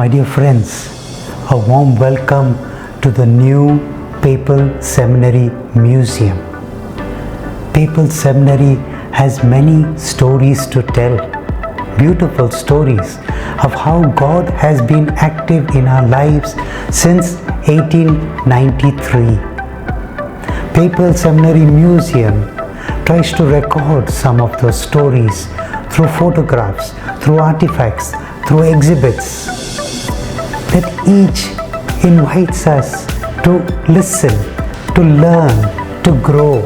My dear friends, a warm welcome to the new Papal Seminary Museum. Papal Seminary has many stories to tell, beautiful stories of how God has been active in our lives since 1893. Papal Seminary Museum tries to record some of those stories through photographs, through artifacts, through exhibits that each invites us to listen, to learn, to grow.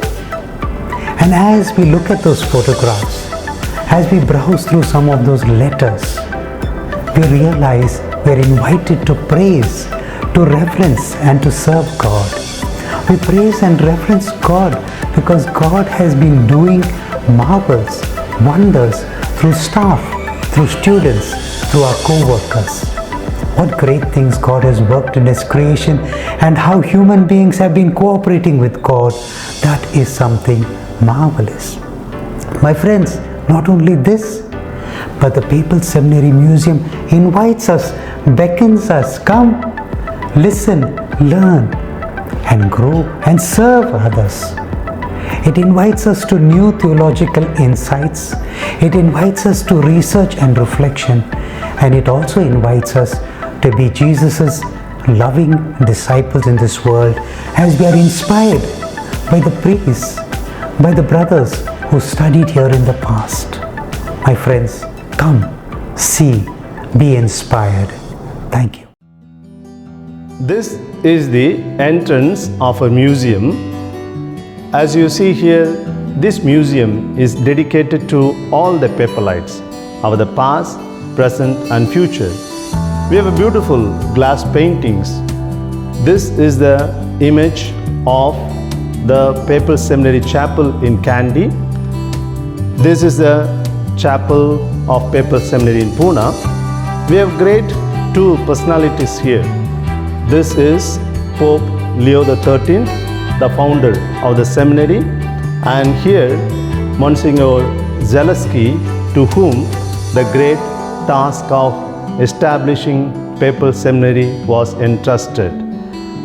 And as we look at those photographs, as we browse through some of those letters, we realize we're invited to praise, to reverence, and to serve God. We praise and reverence God because God has been doing marvels, wonders through staff, through students, through our co-workers. What great things God has worked in His creation, and how human beings have been cooperating with God. That is something marvelous. My friends, not only this, but the Papal Seminary Museum invites us, beckons us, come, listen, learn, and grow and serve others. It invites us to new theological insights. It invites us to research and reflection. And it also invites us to be Jesus's loving disciples in this world, as we are inspired by the priests, by the brothers who studied here in the past. My friends, come, see, be inspired. Thank you. This is the entrance of a museum. As you see here, this museum is dedicated to all the Papalites of the past, present and future. We have a beautiful glass paintings. This is the image of the Papal Seminary Chapel in Kandy. This is the chapel of Papal Seminary in Pune. We have great two personalities here. This is Pope Leo XIII, the founder of the seminary, and here Monsignor Zaleski, to whom the great task of establishing Papal Seminary was entrusted.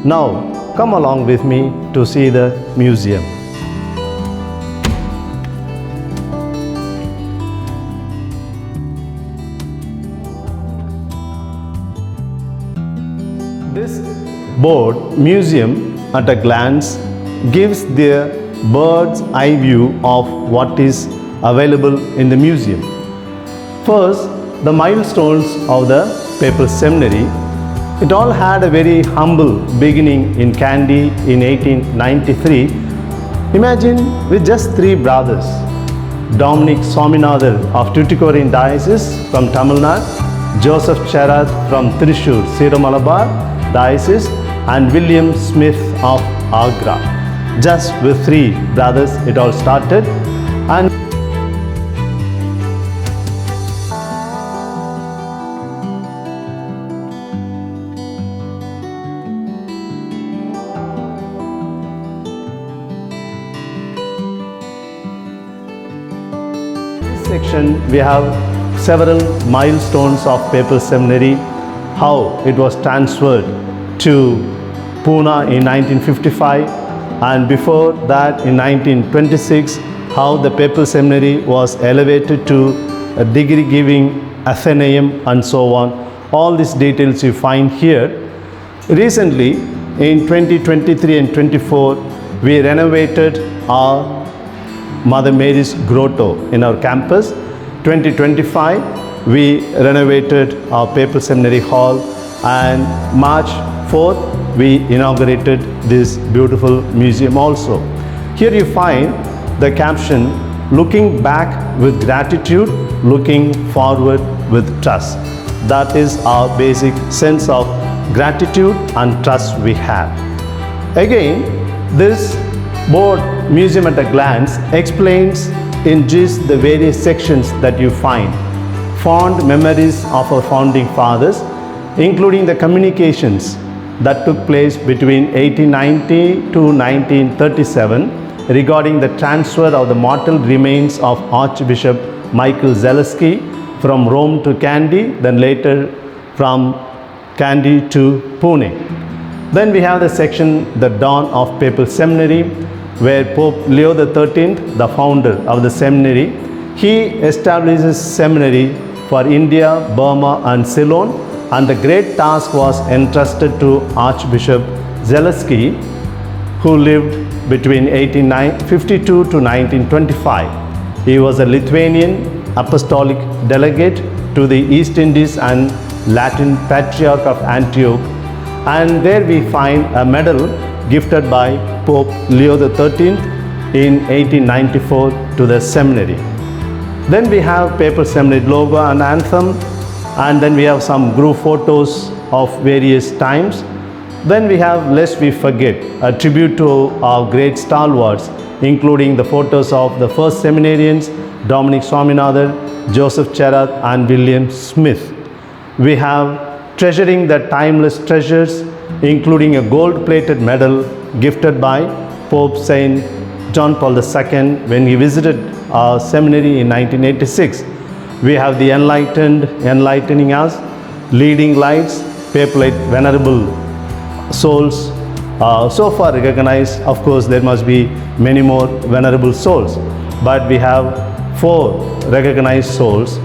Now come along with me to see the museum. This board, Museum at a Glance, gives the bird's eye view of what is available in the museum. First, the milestones of the Papal Seminary. It all had a very humble beginning in Kandy in 1893. Imagine with just three brothers: Dominic Swaminathan of Tuticorin Diocese from Tamil Nadu, Joseph Cherath from Thrissur, Siro-Malabar Diocese, and William Smith of Agra. Just with three brothers it all started. And section we have several milestones of Papal Seminary, how it was transferred to Pune in 1955, and before that in 1926 how the Papal Seminary was elevated to a degree giving Athenaeum and so on. All these details you find here. Recently in 2023 and 24 we renovated our Mother Mary's Grotto in our campus. 2025 we renovated our Papal Seminary Hall, and March 4th we inaugurated this beautiful museum also. Here you find the caption, looking back with gratitude, looking forward with trust. That is our basic sense of gratitude and trust we have. Again, this board, Museum at a Glance, explains in just the various sections that you find fond memories of our founding fathers, including the communications that took place between 1890 to 1937 regarding the transfer of the mortal remains of Archbishop Michael Zaleski from Rome to Kandy, then later from Kandy to Pune. Then we have the section, the dawn of Papal Seminary, where Pope Leo XIII, the founder of the seminary, he establishes seminary for India, Burma and Ceylon, and the great task was entrusted to Archbishop Zaleski, who lived between 1852 to 1925. He was a Lithuanian apostolic delegate to the East Indies and Latin Patriarch of Antioch, and there we find a medal gifted by Pope Leo XIII in 1894 to the seminary. Then we have Papal Seminary logo and anthem, and then we have some group photos of various times. Then we have Lest We Forget, a tribute to our great stalwarts, including the photos of the first seminarians, Dominic Swaminathan, Joseph Cherat and William Smith. We have Treasuring the Timeless Treasures, including a gold-plated medal gifted by Pope Saint John Paul II when he visited our seminary in 1986. We have the Enlightened, Enlightening Us, Leading Lights, Papal Venerable Souls, so far recognized. Of course, there must be many more venerable souls, but we have 4 recognized souls.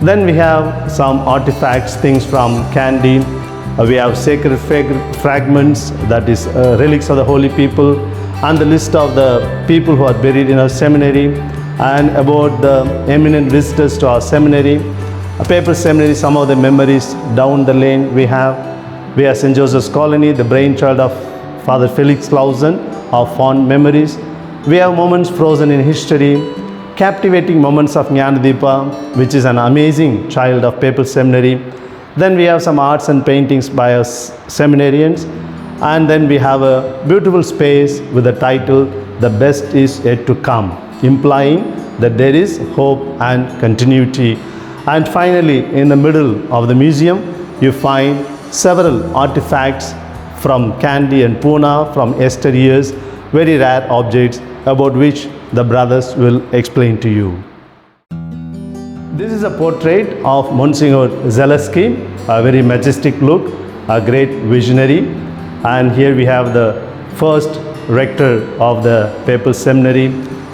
Then we have some artifacts, things from Kandy. We have sacred fragments, that is relics of the holy people, and the list of the people who are buried in our seminary, and about the eminent visitors to our seminary. A Papal Seminary, some of the memories down the lane we have St. Joseph's Colony, the brainchild of Father Felix Clausen, our fond memories. We have moments frozen in history, captivating moments of Nanadipa, which is an amazing child of Papal Seminary. Then we have some arts and paintings by us seminarians, and then we have a beautiful space with the title, The Best Is Yet to Come, implying that there is hope and continuity. And finally, in the middle of the museum, you find several artifacts from Kandy and Pune from yesteryears, very rare objects about which the brothers will explain to you. This is a portrait of Monsignor Zaleski, a very majestic look, a great visionary. And here we have the first rector of the Papal Seminary,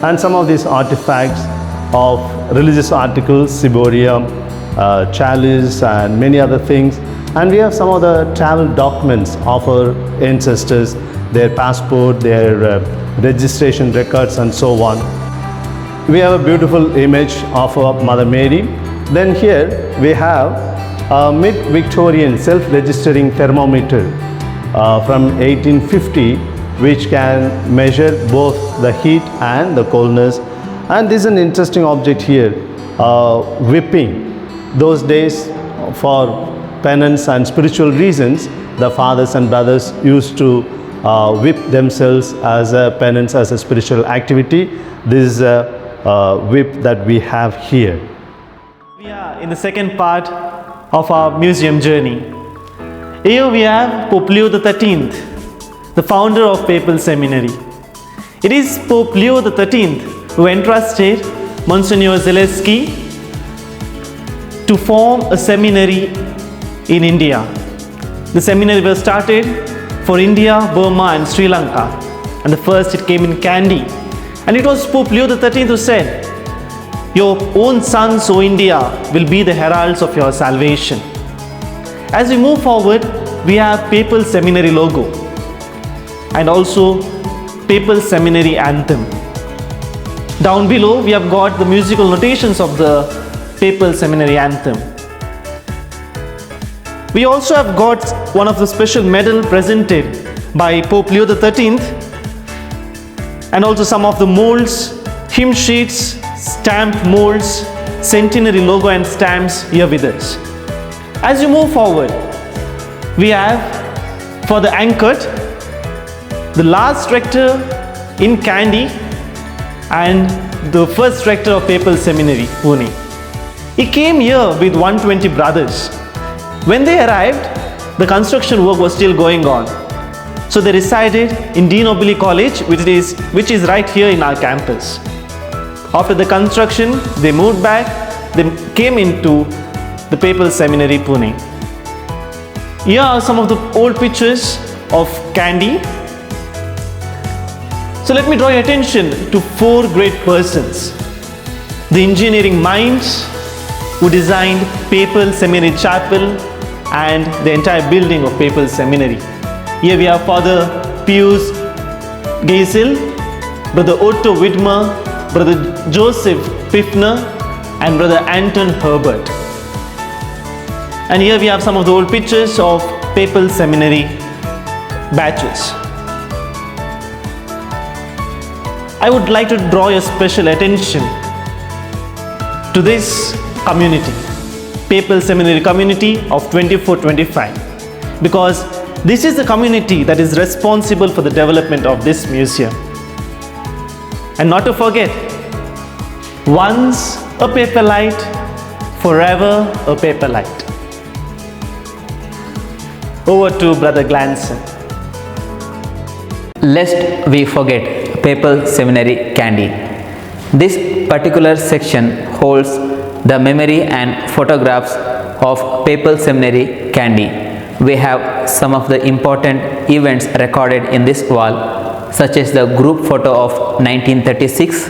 and some of these artifacts of religious articles, ciboria, chalice and many other things. And we have some of the travel documents of our ancestors, their passport, their registration records and so on. We have a beautiful image of Mother Mary. Then here we have a mid-Victorian self-registering thermometer from 1850, which can measure both the heat and the coldness. And this is an interesting object here, whipping. Those days, for penance and spiritual reasons, the fathers and brothers used to whip themselves as a penance, as a spiritual activity. This is a whip that we have here. We are in the second part of our museum journey. Here we have Pope Leo XIII, the founder of Papal Seminary. It is Pope Leo XIII who entrusted Monsignor Zaleski to form a seminary in India. The seminary was started for India, Burma and Sri Lanka, and the first it came in Kandy. And it was Pope Leo XIII who said, "Your own sons, O India, will be the heralds of your salvation." As we move forward, we have Papal Seminary logo and also Papal Seminary anthem. Down below, we have got the musical notations of the Papal Seminary anthem. We also have got one of the special medal presented by Pope Leo XIII, and also some of the molds, hymn sheets, stamp molds, centenary logo and stamps here with us. As you move forward, we have for the anchored, the last rector in Kandy and the first rector of Papal Seminary, Pune. He came here with 120 brothers. When they arrived, the construction work was still going on. So they resided in De Nobili College, which is right here in our campus. After the construction, they moved back, they came into the Papal Seminary, Pune. Here are some of the old pictures of Kandy. So let me draw your attention to four great persons. The engineering minds who designed Papal Seminary Chapel and the entire building of Papal Seminary. Here we have Father Pius Geisel, Brother Otto Widmer, Brother Joseph Piffner, and Brother Anton Herbert. And here we have some of the old pictures of Papal Seminary batches. I would like to draw your special attention to this community, Papal Seminary community of 24-25, because this is the community that is responsible for the development of this museum. And not to forget, once a Papalite, forever a Papalite. Over to Brother Glanson. Lest we forget Papal Seminary Kandy. This particular section holds the memory and photographs of Papal Seminary Kandy. We have some of the important events recorded in this wall, such as the group photo of 1936,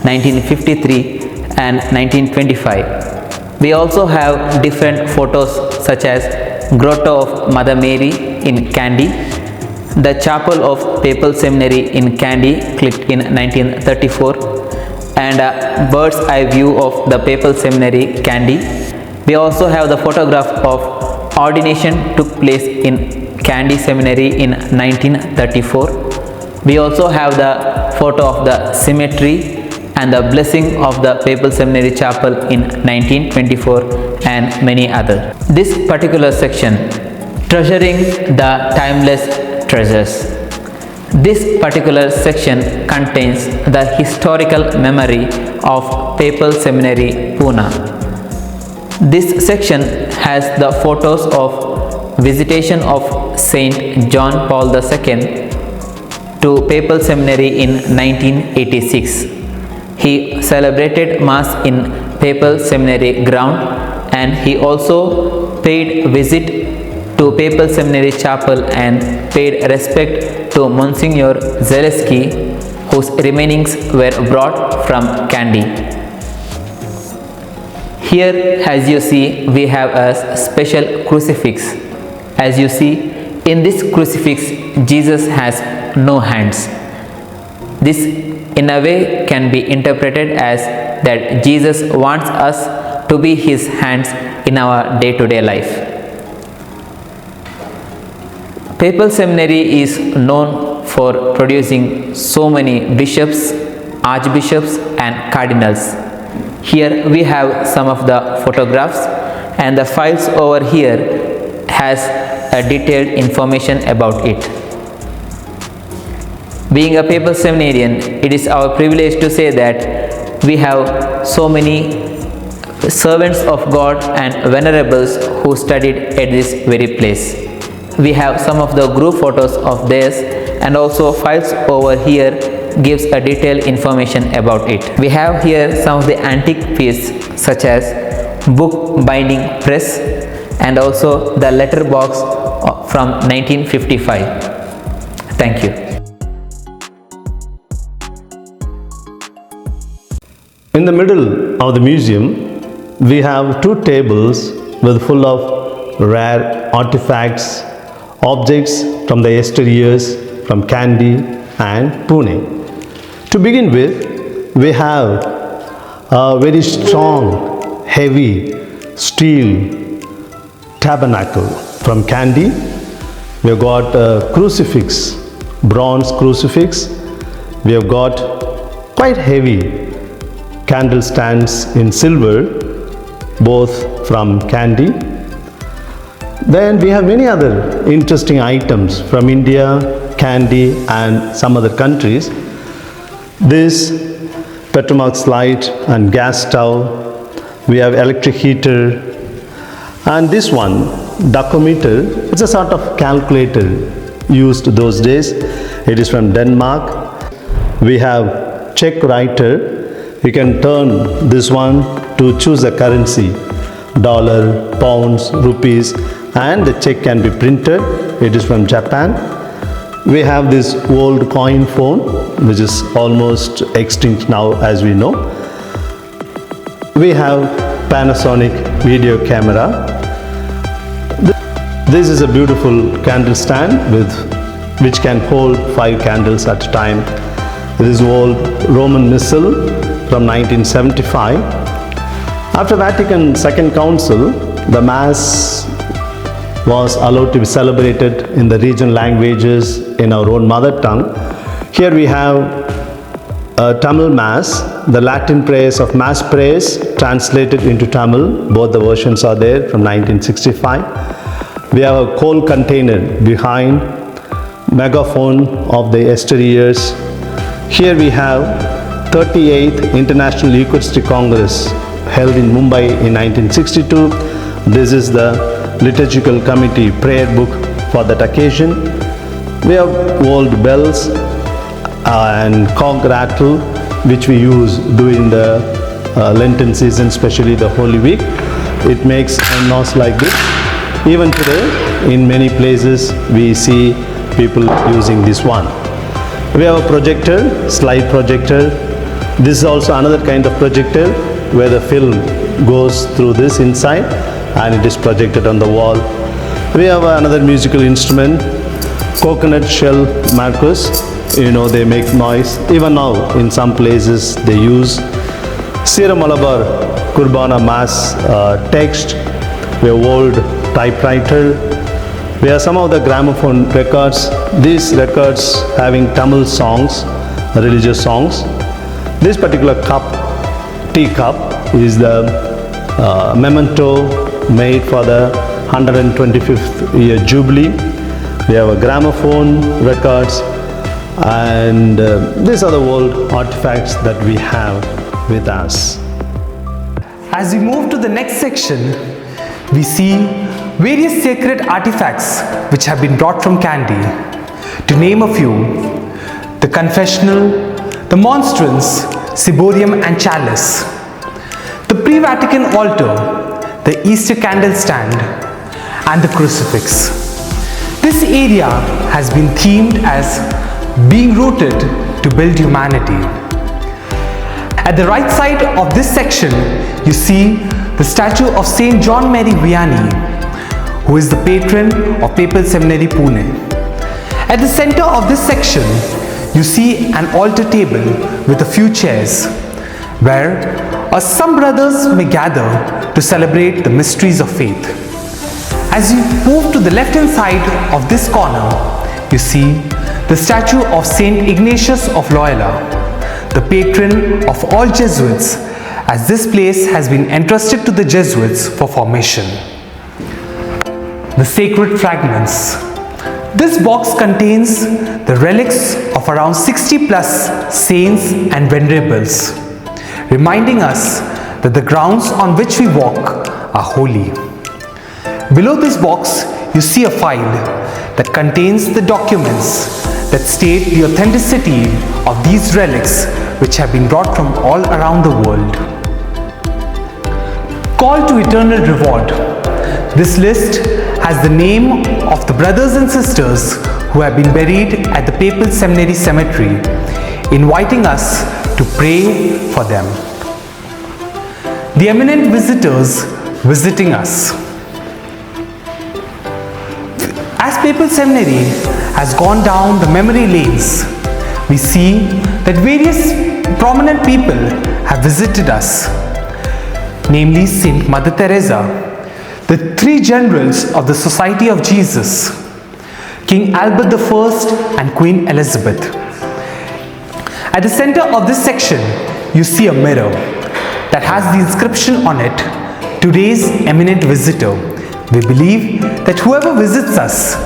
1953 and 1925. We also have different photos such as Grotto of Mother Mary in Kandy, the Chapel of Papal Seminary in Kandy clicked in 1934, and a bird's eye view of the Papal Seminary Kandy. We also have the photograph of ordination took place in Kandy Seminary in 1934. We also have the photo of the cemetery and the blessing of the Papal Seminary Chapel in 1924 and many others. This particular section, treasuring the timeless treasures. This particular section contains the historical memory of Papal Seminary, Pune. This section has the photos of visitation of Saint John Paul II to Papal Seminary in 1986. He celebrated Mass in Papal Seminary ground, and he also paid visit to Papal Seminary Chapel and paid respect to Monsignor Zaleski, whose remainings were brought from Kandy. Here, as you see, we have a special crucifix. As you see, in this crucifix, Jesus has no hands. This in a way can be interpreted as that Jesus wants us to be his hands in our day-to-day life. Papal Seminary is known for producing so many bishops, archbishops and cardinals. Here we have some of the photographs, and the files over here has a detailed information about it. Being a Papal Seminarian, it is our privilege to say that we have so many servants of God and venerables who studied at this very place. We have some of the group photos of theirs, and also files over here gives a detailed information about it. We have here some of the antique pieces such as book binding press and also the letter box from 1955. Thank you. In the middle of the museum, we have two tables with full of rare artifacts, objects from the yesteryears from Kandy and Pune. To begin with, we have a very strong, heavy steel tabernacle from Kandy. We have got a crucifix, bronze crucifix. We have got quite heavy candle stands in silver, both from Kandy. Then we have many other interesting items from India, Kandy and some other countries. This Petromax light and gas stove. We have electric heater, and this one tachometer. It's a sort of calculator used those days. It is from Denmark. We have check writer. You can turn this one to choose a currency, dollar, pounds, rupees, and the check can be printed. It is from Japan. We have this old coin phone which is almost extinct now, as we know. We have Panasonic video camera. This is a beautiful candle stand which can hold 5 candles at a time. This is old Roman missal from 1975. After Vatican II Council, the Mass was allowed to be celebrated in the regional languages in our own mother tongue. Here we have a Tamil Mass, the Latin prayers of Mass prayers translated into Tamil. Both the versions are there from 1965. We have a coal container behind, megaphone of the yesteryears. Here we have 38th International Eucharistic Congress held in Mumbai in 1962. This is the liturgical committee prayer book for that occasion. We have old bells and conch rattle which we use during the Lenten season, especially the Holy Week. It makes a noise like this. Even today in many places we see people using this one. We have a projector, slide projector. This is also another kind of projector where the film goes through this inside and it is projected on the wall. We have another musical instrument, coconut shell maracas. You know, they make noise. Even now in some places they use Sierra Malabar Kurbana Mass text. We have old typewriter. We have some of the gramophone records. These records having Tamil songs, religious songs. This particular cup, teacup, is the memento made for the 125th year Jubilee. We have a gramophone records, and these are the old artifacts that we have with us. As we move to the next section, we see various sacred artifacts which have been brought from Kandy. To name a few, the confessional, the monstrance, ciborium and chalice, the pre-Vatican altar, the Easter candle stand, and the crucifix. This area has been themed as being rooted to build humanity. At the right side of this section, you see the statue of Saint John Mary Vianney, who is the patron of Papal Seminary, Pune. At the center of this section, you see an altar table with a few chairs, where some brothers may gather to celebrate the mysteries of faith. As you move to the left-hand side of this corner, you see the statue of Saint Ignatius of Loyola, the patron of all Jesuits, as this place has been entrusted to the Jesuits for formation. The sacred fragments. This box contains the relics of around 60 plus saints and venerables, reminding us that the grounds on which we walk are holy. Below this box, you see a file that contains the documents that state the authenticity of these relics which have been brought from all around the world. Call to eternal reward. This list has the name of the brothers and sisters who have been buried at the Papal Seminary Cemetery, inviting us to pray for them. The eminent visitors visiting us. As Papal Seminary has gone down the memory lanes, we see that various prominent people have visited us, namely Saint Mother Teresa, the 3 generals of the Society of Jesus, King Albert I and Queen Elizabeth. At the center of this section, you see a mirror that has the inscription on it, "Today's eminent visitor." We believe that whoever visits us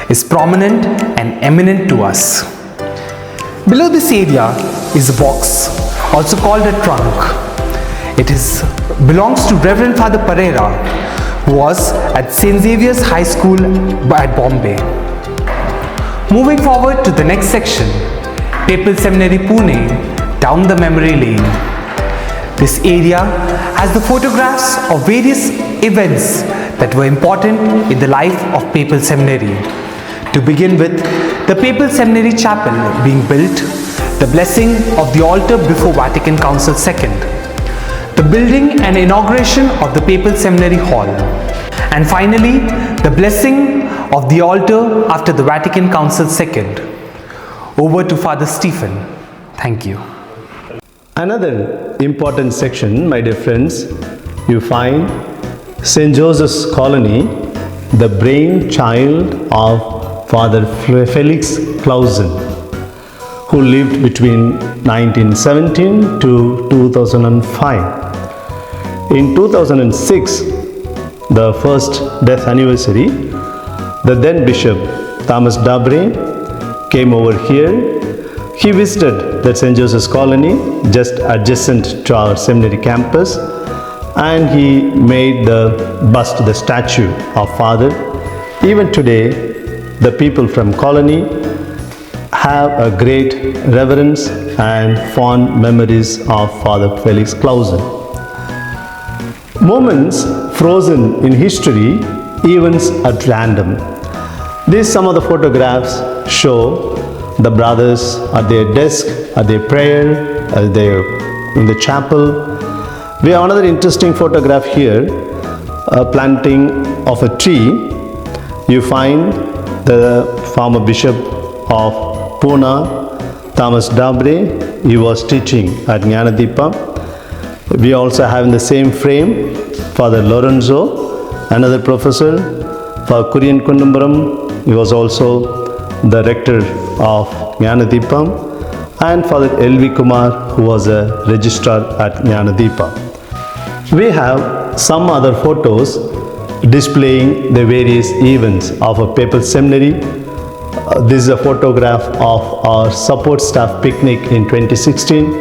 is prominent and eminent to us. Below this area is a box, also called a trunk. It belongs to Reverend Father Pereira, who was at St. Xavier's High School at Bombay. Moving forward to the next section, Papal Seminary, Pune, down the memory lane. This area has the photographs of various events that were important in the life of Papal Seminary. To begin with, the Papal Seminary Chapel being built, the blessing of the altar before Vatican Council II, the building and inauguration of the Papal Seminary Hall, and finally, the blessing of the altar after the Vatican Council II. Over to Father Stephen. Thank you. Another important section, my dear friends, you find St. Joseph's Colony, the brainchild of Father Felix Clausen, who lived between 1917 to 2005. In 2006, the first death anniversary, the then Bishop Thomas Dabre came over here. He visited the St. Joseph's Colony just adjacent to our seminary campus, and he made the bust, the statue of Father. Even today, the people from Colony have a great reverence and fond memories of Father Felix Clausen. Moments frozen in history, events at random. These some of the photographs show the brothers at their desk, at their prayer, in the chapel. We have another interesting photograph here, a planting of a tree. You find the former Bishop of Pune, Thomas Dabre. He was teaching at Nanadipa. We also have in the same frame Father Lorenzo, another professor. For Kurian Kundumbaram, he was also the rector of Nanadipa, and Father L.V. Kumar, who was a registrar at Nanadipa. We have some other photos displaying the various events of a Papal Seminary. This is a photograph of our support staff picnic in 2016,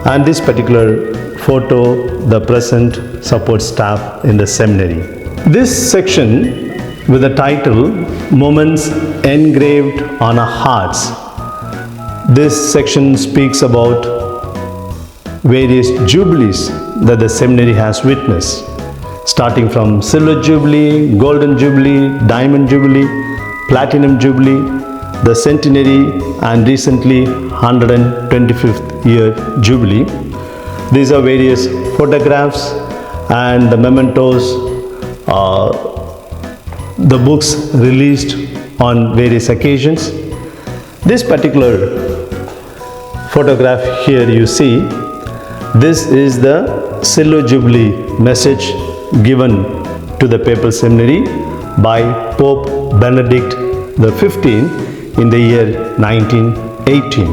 and this particular photo, the present support staff in the seminary. This section with the title Moments Engraved on Our Hearts. This section speaks about various jubilees that the seminary has witnessed, starting from Silver Jubilee, Golden Jubilee, Diamond Jubilee, Platinum Jubilee, the Centenary, and recently 125th year Jubilee. These are various photographs and the mementos, the books released on various occasions. This particular photograph here you see, this is the Silver Jubilee message given to the Papal Seminary by Pope Benedict XV in the year 1918.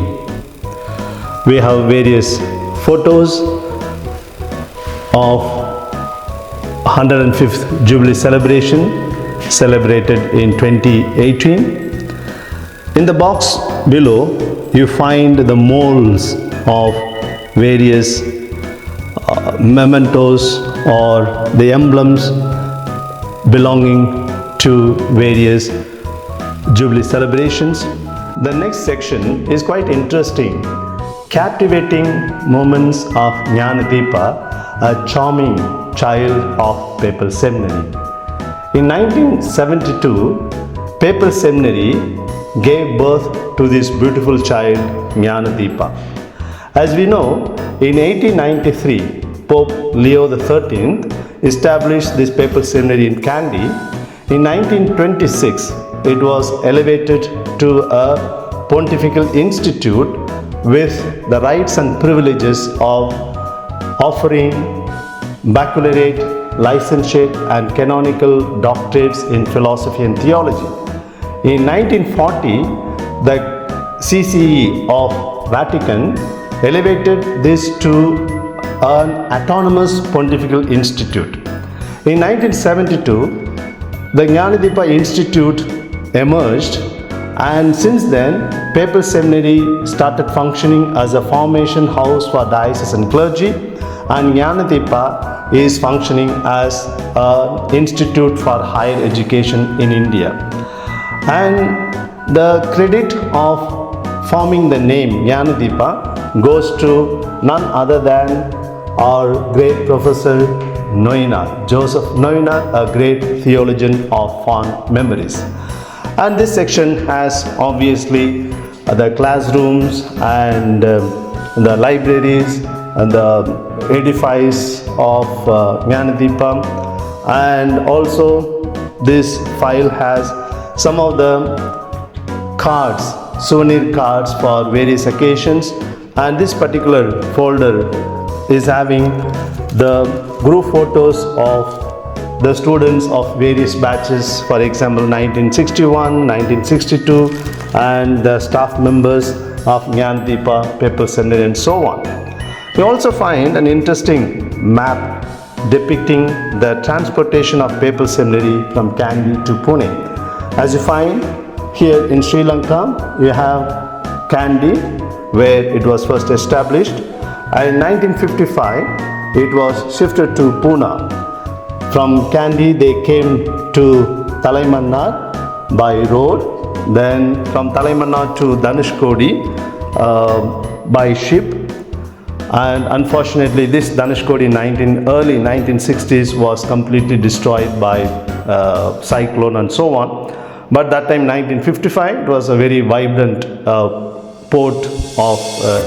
We have various photos of 105th Jubilee celebration celebrated in 2018. In the box below, you find the molds of various mementos or the emblems belonging to various Jubilee celebrations. The next section is quite interesting. Captivating moments of Nanadipa, a charming child of Papal Seminary. In 1972, Papal Seminary gave birth to this beautiful child, Nanadipa. As we know, in 1893, Pope Leo XIII established this Papal Seminary in Kandy. In 1926, it was elevated to a pontifical institute with the rights and privileges of offering baccalaureate, licentiate and canonical doctorates in philosophy and theology. In 1940, the CCE of Vatican elevated this to an autonomous pontifical institute. In 1972, the Nanadipa Institute emerged, and since then, Papal Seminary started functioning as a formation house for diocesan clergy, and Nanadipa is functioning as an institute for higher education in India. And the credit of forming the name Nanadipa goes to none other than our great professor Noina, Joseph Noina, a great theologian of fond memories. And this section has obviously the classrooms and the libraries and the edifice of Nanadipa, and also this file has some of the cards, souvenir cards for various occasions, and this particular folder is having the group photos of the students of various batches, for example 1961, 1962, and the staff members of Nanadipa, Papal Seminary, and so on. We also find an interesting map depicting the transportation of Papal Seminary from Kandy to Pune. As you find here in Sri Lanka, you have Kandy, where it was first established, and in 1955 it was shifted to Pune. From Kandy they came to Talaimannar by road, then from Talaimannar to Dhanushkodi by ship, and unfortunately this Dhanushkodi in early 1960s was completely destroyed by cyclone and so on. But that time 1955 it was a very vibrant port of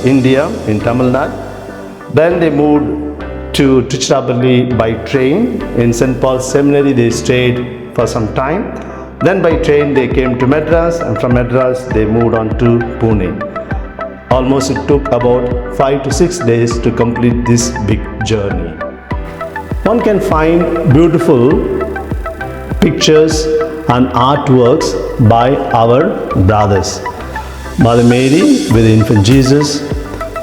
India in Tamil Nadu. Then they moved to Tiruchirappalli by train. In St. Paul Seminary they stayed for some time. Then by train they came to Madras, and from Madras they moved on to Pune. Almost it took about 5 to 6 days to complete this big journey. One can find beautiful pictures and artworks by our brothers. Mother Mary with infant Jesus,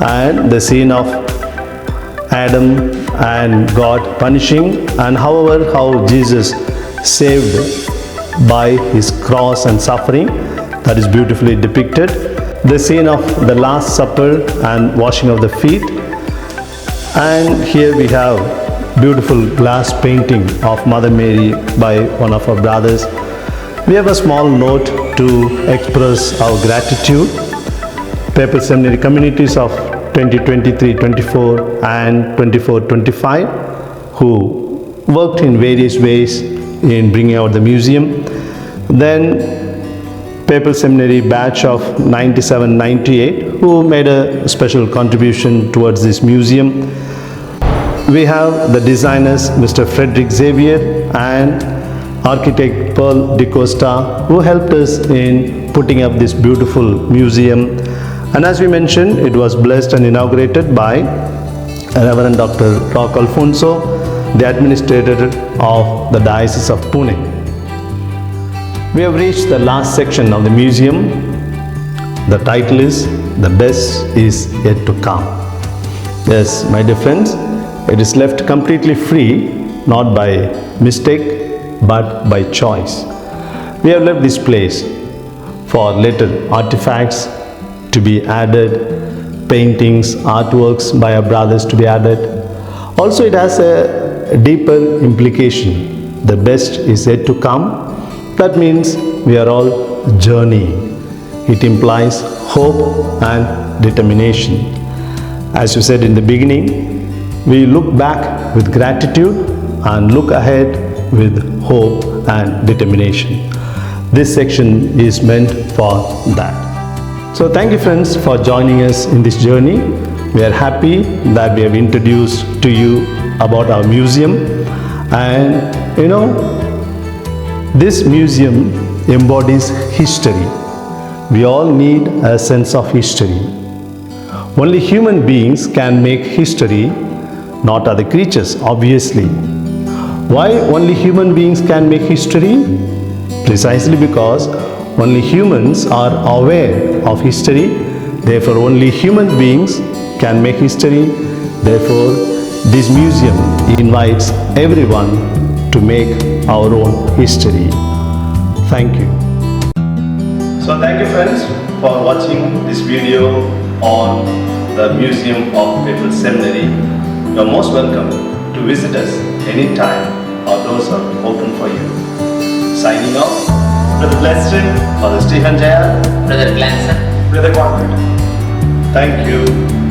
and the scene of Adam and God punishing, and however how Jesus saved by his cross and suffering, that is beautifully depicted. The scene of the Last Supper and washing of the feet, and here we have beautiful glass painting of Mother Mary by one of our brothers. We have a small note to express our gratitude. Papal Seminary communities of 2023-24 and 24-25 who worked in various ways in bringing out the museum. Then Papal Seminary batch of 97-98 who made a special contribution towards this museum. We have the designers Mr. Frederick Xavier and architect Pearl DeCosta who helped us in putting up this beautiful museum. And as we mentioned, it was blessed and inaugurated by Reverend Dr. Rock Alfonso, the administrator of the Diocese of Pune. We have reached the last section of the museum. The title is "The Best is Yet to Come." Yes, my dear friends, it is left completely free, not by mistake, but by choice. We have left this place for later artifacts to be added, paintings, artworks by our brothers to be added. Also, it has a deeper implication. The best is yet to come. That means we are all journeying. It implies hope and determination. As you said in the beginning, we look back with gratitude and look ahead with hope and determination. This section is meant for that. So thank you friends for joining us in this journey. We are happy that we have introduced to you about our museum, and this museum embodies history. We all need a sense of history. Only human beings can make history, not other creatures, obviously. Why only human beings can make history? Precisely because only humans are aware of history. Therefore, only human beings can make history. Therefore, this museum invites everyone to make our own history. Thank you. So thank you friends for watching this video on the Museum of Papal Seminary. You are most welcome to visit us anytime. Our doors are open for you. Signing off, Brother Blessed, Father Stephen Jaya, Brother Glanson, Brother Conrad. Thank you.